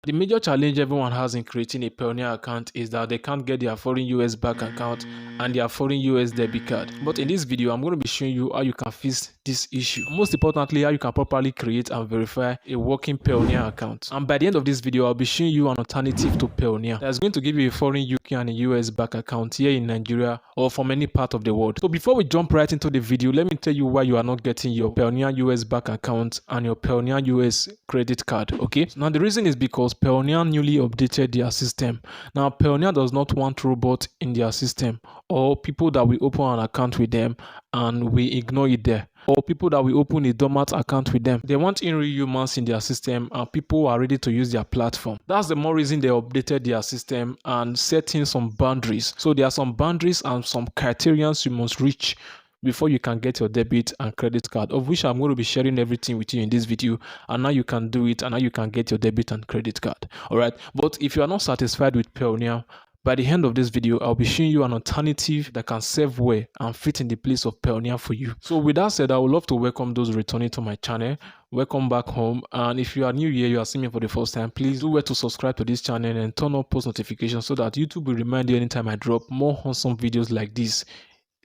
The major challenge everyone has in creating a Payoneer account is that they can't get their foreign US bank account and their foreign US debit card. But in this video, I'm going to be showing you how you can fix this issue. Most importantly, how you can properly create and verify a working Payoneer account. And by the end of this video, I'll be showing you an alternative to Payoneer that's going to give you a foreign UK and a US bank account here in Nigeria or from any part of the world. So before we jump right into the video, let me tell you why you are not getting your Payoneer US bank account and your Payoneer US credit card. Okay, so now the reason is because Payoneer newly updated their system. Now Payoneer does not want robots in their system or people that we open an account with them and we ignore it there, or people that we open a dormant account with them. They want in real humans in their system and people are ready to use their platform. That's the more reason they updated their system and setting some boundaries. So there are some boundaries and some criteria you must reach before you can get your debit and credit card, of which I'm going to be sharing everything with you in this video, and now you can do it and now you can get your debit and credit card. All right, but if you are not satisfied with Payoneer, by the end of this video, I'll be showing you an alternative that can serve well and fit in the place of Payoneer for you. So with that said, I would love to welcome those returning to my channel. Welcome back home, and if you are new here, you are seeing me for the first time, please do well to subscribe to this channel and turn on post notifications so that YouTube will remind you anytime I drop more awesome videos like this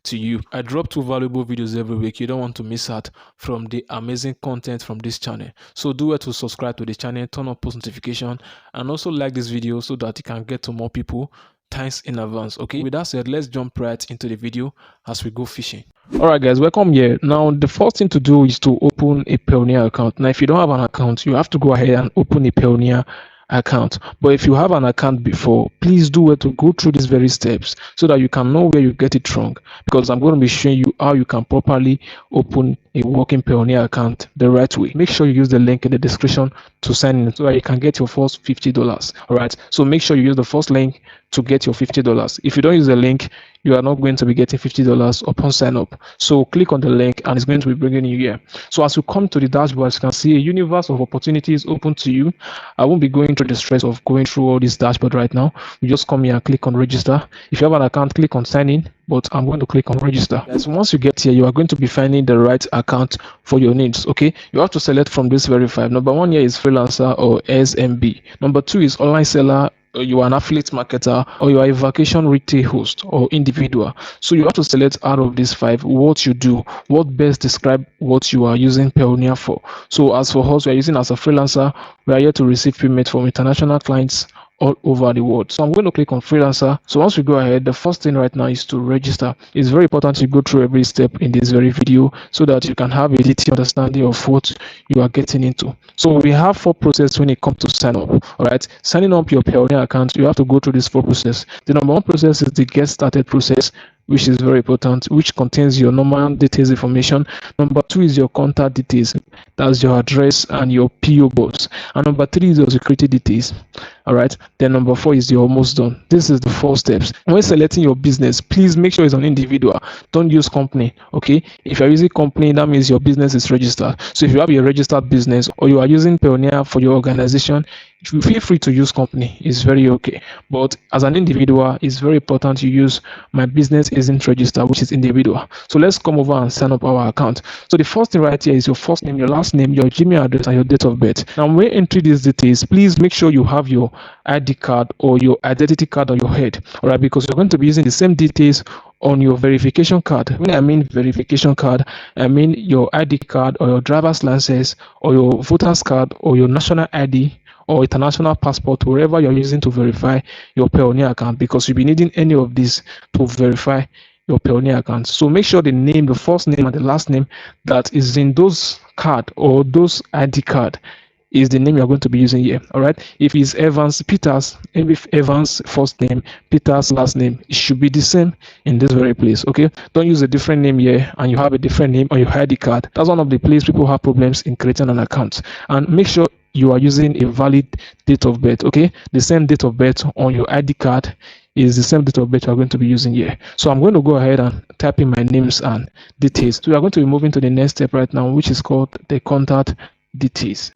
to you. I drop 2 valuable videos every week. You don't want to miss out from the amazing content from this channel. So do it to subscribe to the channel, turn on post notification, and also like this video so that it can get to more people. Thanks in advance. Okay, with that said, let's jump right into the video as we go fishing. All right guys, welcome here. Now the first thing to do is to open a Payoneer account. Now if you don't have an account, you have to go ahead and open a Payoneer account. But if you have an account before, please do it to go through these very steps so that you can know where you get it wrong, because I'm going to be showing you how you can properly open a working Payoneer account the right way. Make sure you use the link in the description to sign in so that you can get your first $50. All right, so make sure you use the first link to get your $50. If you don't use the link, you are not going to be getting $50 upon sign up. So click on the link and it's going to be bringing you here. So as you come to the dashboard, you can see a universe of opportunities open to you. I won't be going through the stress of going through all this dashboard right now. You just come here and click on register. If you have an account, click on sign in, but I'm going to click on register. So once you get here, you are going to be finding the right account for your needs. Okay, you have to select from this very 5. Number 1 here is freelancer or SMB. Number 2 is online seller, you are an affiliate marketer, or you are a vacation retail host or individual. So you have to select out of these 5 what you do, what best describe what you are using Payoneer for. So as for us, we are using as a freelancer. We are here to receive payment from international clients all over the world. So I'm going to click on freelancer. So once we go ahead, the first thing right now is to register. It's very important to go through every step in this very video so that you can have a detailed understanding of what you are getting into. So we have 4 processes when it comes to sign up. All right, signing up your Payoneer account, you have to go through this 4 process. The number 1 process is the get started process, which is very important, which contains your normal details information. Number 2 is your contact details, that's your address and your PO box. And number 3 is your security details. All right, then number 4 is you're almost done. This is the 4 steps. When selecting your business, please make sure it's an individual. Don't use company. Okay, if you're using company, that means your business is registered. So if you have a registered business or you are using Payoneer for your organization, you feel free to use company. It's very okay. But as an individual, it's very important you use my business isn't registered, which is individual. So let's come over and sign up our account. So the first thing right here is your first name, your last name, your Gmail address, and your date of birth. Now when entering these details, please make sure you have your ID card or your identity card on your head. All right, because you're going to be using the same details on your verification card. When I mean verification card, I mean your ID card or your driver's license or your voter's card or your national ID or international passport, wherever you're using to verify your Payoneer account, because you'll be needing any of these to verify your Payoneer account. So make sure the name, the first name and the last name that is in those card or those ID card is the name you're going to be using here. All right, if it's Evans Peters, if Evans first name, Peters last name, it should be the same in this very place. Okay, don't use a different name here and you have a different name on your ID card. That's one of the places people have problems in creating an account. And make sure you are using a valid date of birth. Okay, the same date of birth on your ID card is the same date of birth you're going to be using here. So I'm going to go ahead and type in my names and details. So we are going to be moving to the next step right now, which is called the contact details.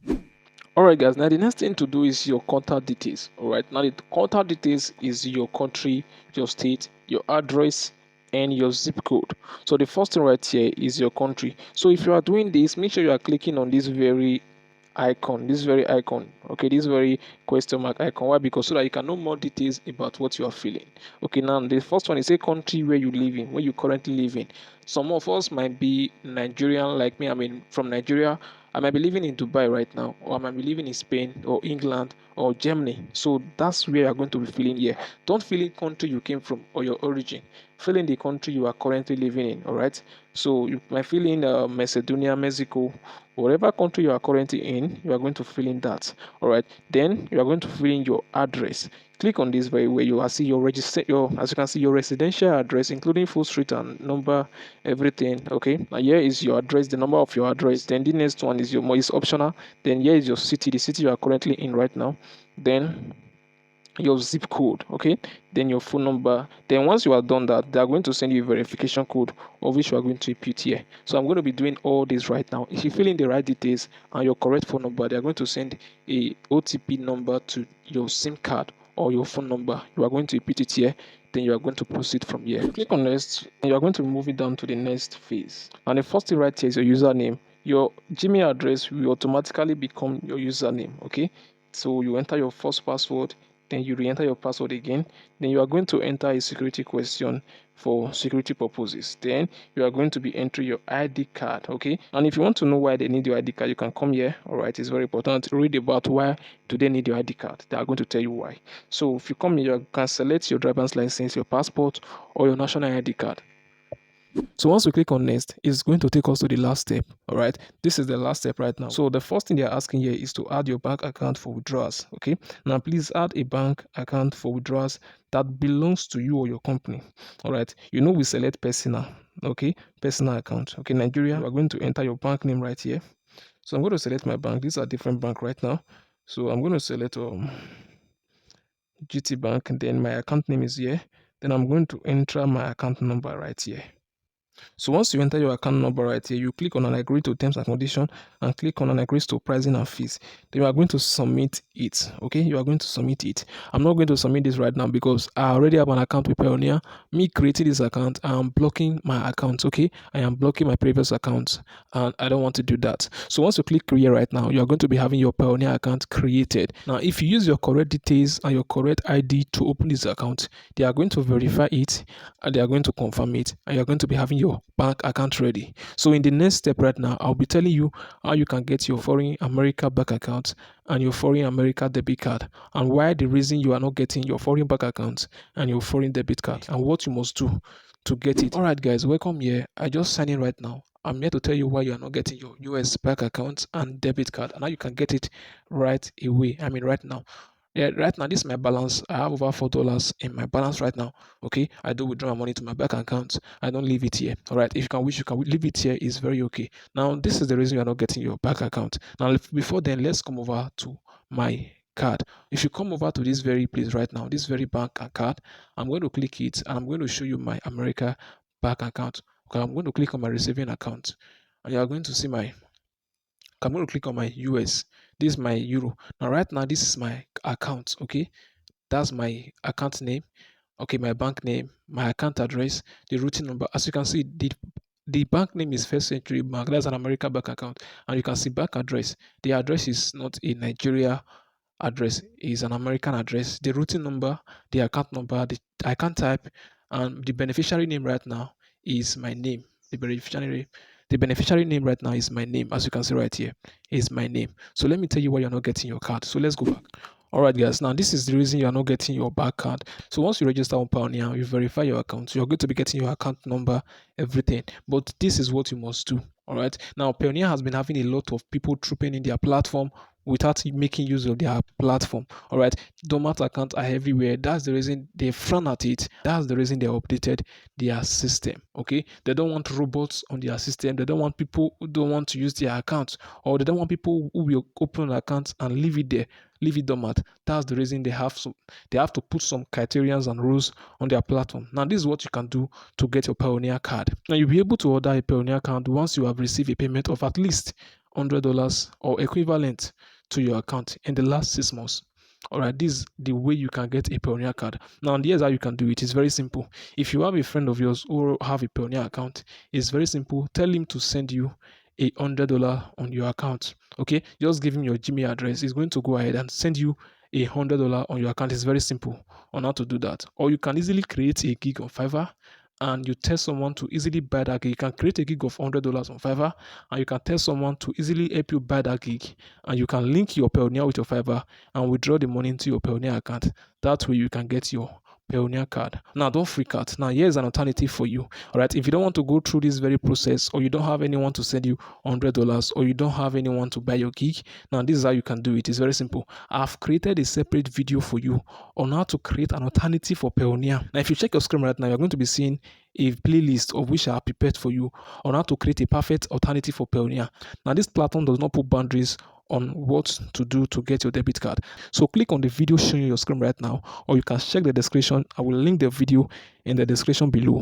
All right guys, now the next thing to do is your contact details. All right, now the contact details is your country, your state, your address, and your zip code. So the first thing right here is your country. So if you are doing this, make sure you are clicking on this very icon, this very icon, okay, this very question mark icon. Why? Because so that you can know more details about what you are feeling. Okay, now the first one is a country where you live in, where you currently live in. Some of us might be Nigerian, like me. I mean, from Nigeria. I might be living in Dubai right now, or I might be living in Spain or England or Germany. So that's where you're going to be feeling here. Don't feel in country you came from or your origin. Feel in the country you are currently living in. All right. So you might feel in Macedonia, Mexico, whatever country you are currently in, you are going to fill in that. All right. Then you are going to fill in your address. Click on this very way. You will see your register your as you can see your residential address, including full street and number, everything. Okay. Now here is your address, the number of your address. Then the next one is your is optional. Then here is your city, the city you are currently in right now. Then your zip code, okay, then your phone number. Then once you are done that, they are going to send you a verification code of which you are going to input here. So I'm going to be doing all this right now. If you fill in the right details and your correct phone number, they are going to send a OTP number to your SIM card or your phone number. You are going to input it here, then you are going to proceed from here. Click on next and you are going to move it down to the next phase. And the first thing right here is your username. Your Gmail address will automatically become your username. Okay, so you enter your first password, then you re-enter your password again. Then you are going to enter a security question for security purposes. Then you are going to be entering your ID card. Okay, and if you want to know why they need your ID card, you can come here. All right, it's very important to read about why do they need your ID card. They are going to tell you why. So if you come here, you can select your driver's license, your passport, or your national ID card. So once we click on next, it's going to take us to the last step. All right, this is the last step right now. So the first thing they're asking here is to add your bank account for withdrawals. Okay, now please add a bank account for withdrawals that belongs to you or your company. All right, you know we select personal. Okay, personal account. Okay, Nigeria, you are going to enter your bank name right here. So I'm going to select my bank. These are different bank right now. So I'm going to select GT Bank, and then my account name is here. Then I'm going to enter my account number right here. So once you enter your account number right here, you click on an agree to terms and condition and click on an agree to pricing and fees. Then you are going to submit it. Okay, you are going to submit it. I'm not going to submit this right now because I already have an account with Payoneer. Me creating this account, I am blocking my account. Okay, I am blocking my previous account and I don't want to do that. So once you click create right now, you are going to be having your Payoneer account created. Now, if you use your correct details and your correct ID to open this account, they are going to verify it and they are going to confirm it, and you're going to be having your bank account ready. So in the next step right now, I'll be telling you how you can get your foreign America bank account and your foreign America debit card, and why the reason you are not getting your foreign bank account and your foreign debit card, and what you must do to get it. All right, guys, welcome here. I just signed in right now. I'm here to tell you why you are not getting your US bank account and debit card, and how you can get it right away. I mean, right now. Yeah, right now this is my balance. I have over $4 in my balance right now. Okay, I do withdraw my money to my bank account. I don't leave it here. All right, if you can wish, you can leave it here. Is very okay. Now this is the reason you are not getting your bank account. Now before then, let's come over to my card. If you come over to this very place right now, this very bank card, I'm going to click it and I'm going to show you my America bank account. Okay, I'm going to click on my receiving account, and you are going to see my. I'm going to click on my US. This is my euro. Now right now this is my account. Okay, that's my account name. Okay, my bank name, my account address, the routing number. As you can see, the bank name is First Century Bank. That's an American bank account. And you can see bank address. The address is not a Nigeria address, is an American address. The routing number, the account number, the account type, and the beneficiary name right now is my name. The beneficiary name right now is my name. As you can see right here, is my name. So let me tell you why you're not getting your card. So let's go back. All right, guys. Now this is the reason you are not getting your bank card. So once you register on Payoneer, you verify your account. You're going to be getting your account number, everything. But this is what you must do. All right. Now Payoneer has been having a lot of people trooping in their platform without making use of their platform. All right, dormant accounts are everywhere. That's the reason they frown at it. That's the reason they updated their system. Okay, they don't want robots on their system. They don't want people who don't want to use their accounts, or they don't want people who will open accounts and leave it there, leave it dormant. That's the reason they have to put some criterions and rules on their platform. Now this is what you can do to get your Payoneer card. Now you'll be able to order a Payoneer card once you have received a payment of at least $100 or equivalent to your account in the last 6 months. All right, this is the way you can get a Payoneer card. Now, and here's how you can do it. It's very simple. If you have a friend of yours who have a Payoneer account, it's very simple. Tell him to send you $100 on your account. Okay, just give him your Gmail address. He's going to go ahead and send you $100 on your account. It's very simple on how to do that. Or you can easily create a gig on Fiverr and you tell someone to easily buy that gig. You can create a gig of $100 on Fiverr and you can tell someone to easily help you buy that gig, and you can link your Payoneer with your Fiverr and withdraw the money into your Payoneer account. That way you can get your Payoneer card. Now, don't freak out. Now, here's an alternative for you. All right, if you don't want to go through this very process, or you don't have anyone to send you $100, or you don't have anyone to buy your gig, now this is how you can do it. It's very simple. I've created a separate video for you on how to create an alternative for Payoneer. Now, if you check your screen right now, you're going to be seeing a playlist of which I have prepared for you on how to create a perfect alternative for Payoneer. Now, this platform does not put boundaries on what to do to get your debit card. So click on the video showing your screen right now, or you can check the description. I will link the video in the description below.